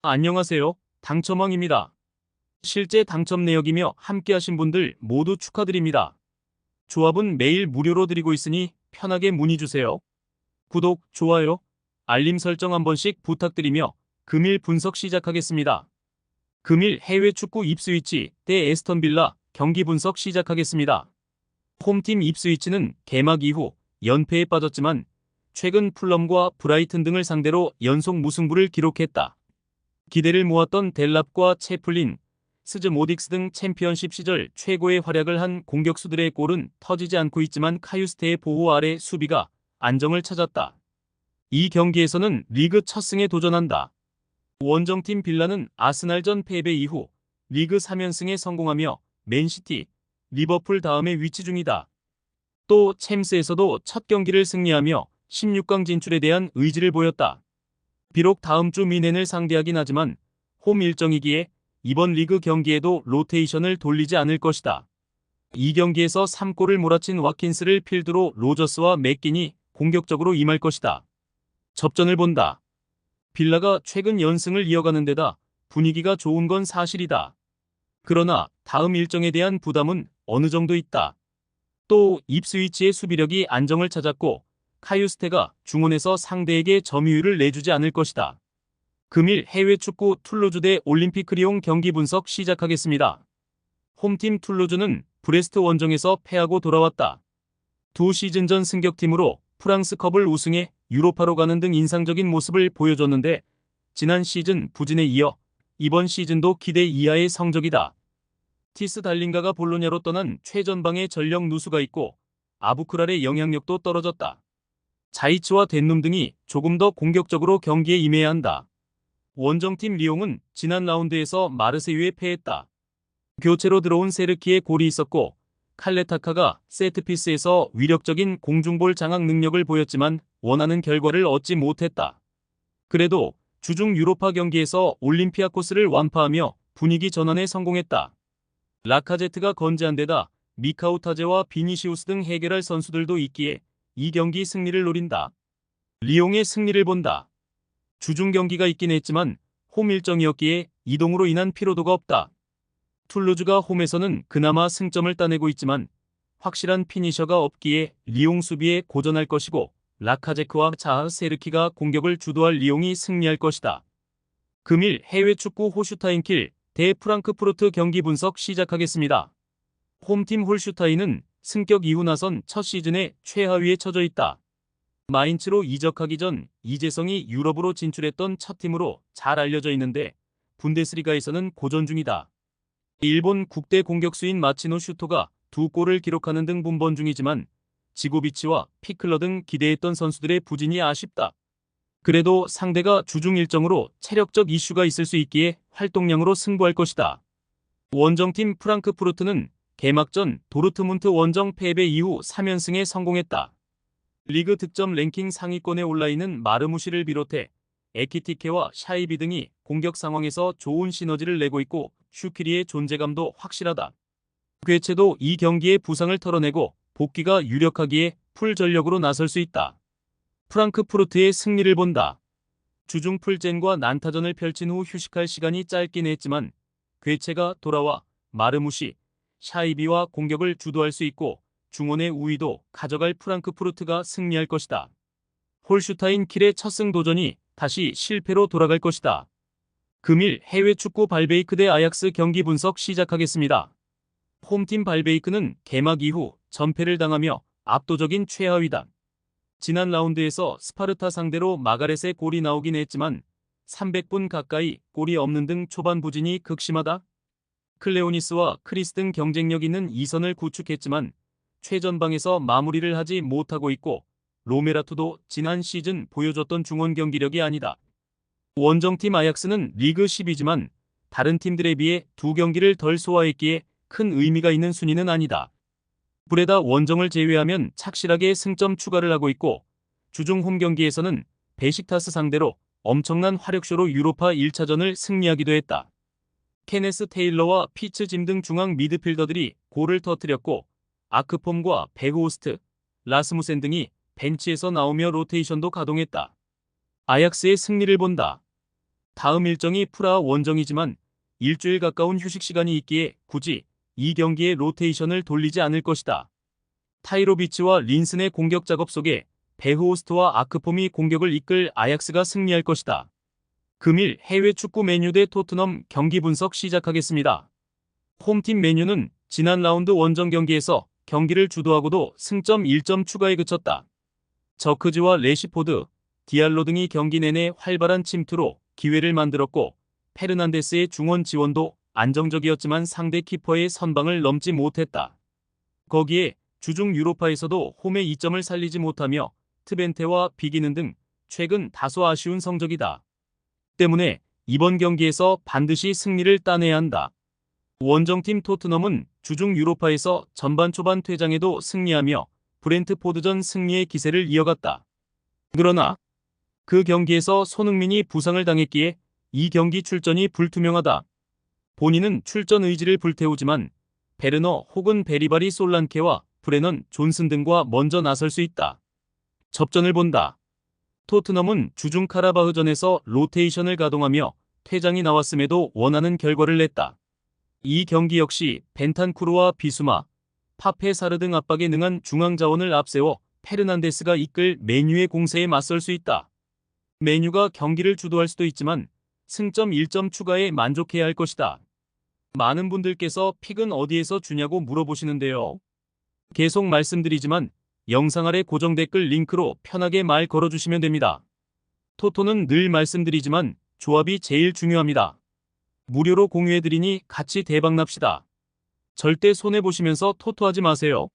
안녕하세요. 당첨왕입니다. 실제 당첨 내역이며 함께하신 분들 모두 축하드립니다. 조합은 매일 무료로 드리고 있으니 편하게 문의주세요. 구독, 좋아요, 알림 설정 한 번씩 부탁드리며 금일 분석 시작하겠습니다. 금일 해외 축구 입스위치 대 에스턴 빌라 경기 분석 시작하겠습니다. 홈팀 입스위치는 개막 이후 연패에 빠졌지만 최근 풀럼과 브라이튼 등을 상대로 연속 무승부를 기록했다. 기대를 모았던 델랍과 채플린, 스즈모딕스 등 챔피언십 시절 최고의 활약을 한 공격수들의 골은 터지지 않고 있지만 카유스테의 보호 아래 수비가 안정을 찾았다. 이 경기에서는 리그 첫 승에 도전한다. 원정팀 빌라는 아스날전 패배 이후 리그 3연승에 성공하며 맨시티, 리버풀 다음에 위치 중이다. 또 챔스에서도 첫 경기를 승리하며 16강 진출에 대한 의지를 보였다. 비록 다음 주 미넨을 상대하긴 하지만 홈 일정이기에 이번 리그 경기에도 로테이션을 돌리지 않을 것이다. 이 경기에서 3골을 몰아친 와킨스를 필두로 로저스와 맥긴이 공격적으로 임할 것이다. 접전을 본다. 빌라가 최근 연승을 이어가는 데다 분위기가 좋은 건 사실이다. 그러나 다음 일정에 대한 부담은 어느 정도 있다. 또 입스위치의 수비력이 안정을 찾았고 카유스테가 중원에서 상대에게 점유율을 내주지 않을 것이다. 금일 해외 축구 툴루즈 대 올림픽 리옹 경기 분석 시작하겠습니다. 홈팀 툴루즈는 브레스트 원정에서 패하고 돌아왔다. 두 시즌 전 승격팀으로 프랑스컵을 우승해 유로파로 가는 등 인상적인 모습을 보여줬는데 지난 시즌 부진에 이어 이번 시즌도 기대 이하의 성적이다. 티스 달린가가 볼로냐로 떠난 최전방에 전력 누수가 있고 아부크랄의 영향력도 떨어졌다. 자이츠와 덴룸 등이 조금 더 공격적으로 경기에 임해야 한다. 원정팀 리옹은 지난 라운드에서 마르세유에 패했다. 교체로 들어온 세르키의 골이 있었고 칼레타카가 세트피스에서 위력적인 공중볼 장악 능력을 보였지만 원하는 결과를 얻지 못했다. 그래도 주중 유로파 경기에서 올림피아코스를 완파하며 분위기 전환에 성공했다. 라카제트가 건재한 데다 미카우타제와 비니시우스 등 해결할 선수들도 있기에 이 경기 승리를 노린다. 리옹의 승리를 본다. 주중 경기가 있긴 했지만 홈 일정이었기에 이동으로 인한 피로도가 없다. 툴루즈가 홈에서는 그나마 승점을 따내고 있지만 확실한 피니셔가 없기에 리옹 수비에 고전할 것이고 라카제크와 자하 세르키가 공격을 주도할 리옹이 승리할 것이다. 금일 해외 축구 호슈타인킬 대 프랑크푸르트 경기 분석 시작하겠습니다. 홈팀 홀슈타인은 승격 이후 나선 첫 시즌에 최하위에 처져 있다. 마인츠로 이적하기 전 이재성이 유럽으로 진출했던 첫 팀으로 잘 알려져 있는데 분데스리가에서는 고전 중이다. 일본 국대 공격수인 마치노 슈토가 두 골을 기록하는 등 분번 중이지만 지고비치와 피클러 등 기대했던 선수들의 부진이 아쉽다. 그래도 상대가 주중 일정으로 체력적 이슈가 있을 수 있기에 활동량으로 승부할 것이다. 원정팀 프랑크푸르트는 개막전 도르트문트 원정 패배 이후 3연승에 성공했다. 리그 득점 랭킹 상위권에 올라있는 마르무시를 비롯해 에키티케와 샤이비 등이 공격 상황에서 좋은 시너지를 내고 있고 슈키리의 존재감도 확실하다. 괴체도 이 경기에 부상을 털어내고 복귀가 유력하기에 풀 전력으로 나설 수 있다. 프랑크푸르트의 승리를 본다. 주중 풀젠과 난타전을 펼친 후 휴식할 시간이 짧긴 했지만 괴체가 돌아와 마르무시, 샤이비와 공격을 주도할 수 있고 중원의 우위도 가져갈 프랑크푸르트가 승리할 것이다. 홀슈타인 킬의 첫 승 도전이 다시 실패로 돌아갈 것이다. 금일 해외 축구 발베이크 대 아약스 경기 분석 시작하겠습니다. 홈팀 발베이크는 개막 이후 전패를 당하며 압도적인 최하위다. 지난 라운드에서 스파르타 상대로 마가렛의 골이 나오긴 했지만 300분 가까이 골이 없는 등 초반 부진이 극심하다. 클레오니스와 크리스 등 경쟁력 있는 2선을 구축했지만 최전방에서 마무리를 하지 못하고 있고 로메라투도 지난 시즌 보여줬던 중원 경기력이 아니다. 원정팀 아약스는 리그 10위지만 다른 팀들에 비해 두 경기를 덜 소화했기에 큰 의미가 있는 순위는 아니다. 브레다 원정을 제외하면 착실하게 승점 추가를 하고 있고 주중 홈 경기에서는 베식타스 상대로 엄청난 화력쇼로 유로파 1차전을 승리하기도 했다. 케네스 테일러와 피츠 짐 등 중앙 미드필더들이 골을 터뜨렸고 아크폼과 베그호스트, 라스무센 등이 벤치에서 나오며 로테이션도 가동했다. 아약스의 승리를 본다. 다음 일정이 프라하 원정이지만 일주일 가까운 휴식 시간이 있기에 굳이 이 경기에 로테이션을 돌리지 않을 것이다. 타이로비치와 린슨의 공격 작업 속에 베흐호스트와 아크폼이 공격을 이끌 아약스가 승리할 것이다. 금일 해외 축구 맨유 대 토트넘 경기 분석 시작하겠습니다. 홈팀 맨유는 지난 라운드 원정 경기에서 경기를 주도하고도 승점 1점 추가에 그쳤다. 저크즈와 레시포드, 디알로 등이 경기 내내 활발한 침투로 기회를 만들었고 페르난데스의 중원 지원도 안정적이었지만 상대 키퍼의 선방을 넘지 못했다. 거기에 주중 유로파에서도 홈의 2점을 살리지 못하며 트벤테와 비기는 등 최근 다소 아쉬운 성적이다. 때문에 이번 경기에서 반드시 승리를 따내야 한다. 원정팀 토트넘은 주중 유로파에서 전반 초반 퇴장에도 승리하며 브렌트포드전 승리의 기세를 이어갔다. 그러나 그 경기에서 손흥민이 부상을 당했기에 이 경기 출전이 불투명하다. 본인은 출전 의지를 불태우지만 베르너 혹은 베리바리 솔란케와 브레넌 존슨 등과 먼저 나설 수 있다. 접전을 본다. 토트넘은 주중 카라바흐전에서 로테이션을 가동하며 퇴장이 나왔음에도 원하는 결과를 냈다. 이 경기 역시 벤탄쿠르와 비수마, 파페사르 등 압박에 능한 중앙 자원을 앞세워 페르난데스가 이끌 맨유의 공세에 맞설 수 있다. 맨유가 경기를 주도할 수도 있지만 승점 1점 추가에 만족해야 할 것이다. 많은 분들께서 픽은 어디에서 주냐고 물어보시는데요. 계속 말씀드리지만 영상 아래 고정 댓글 링크로 편하게 말 걸어주시면 됩니다. 토토는 늘 말씀드리지만 조합이 제일 중요합니다. 무료로 공유해드리니 같이 대박납시다. 절대 손해보시면서 토토하지 마세요.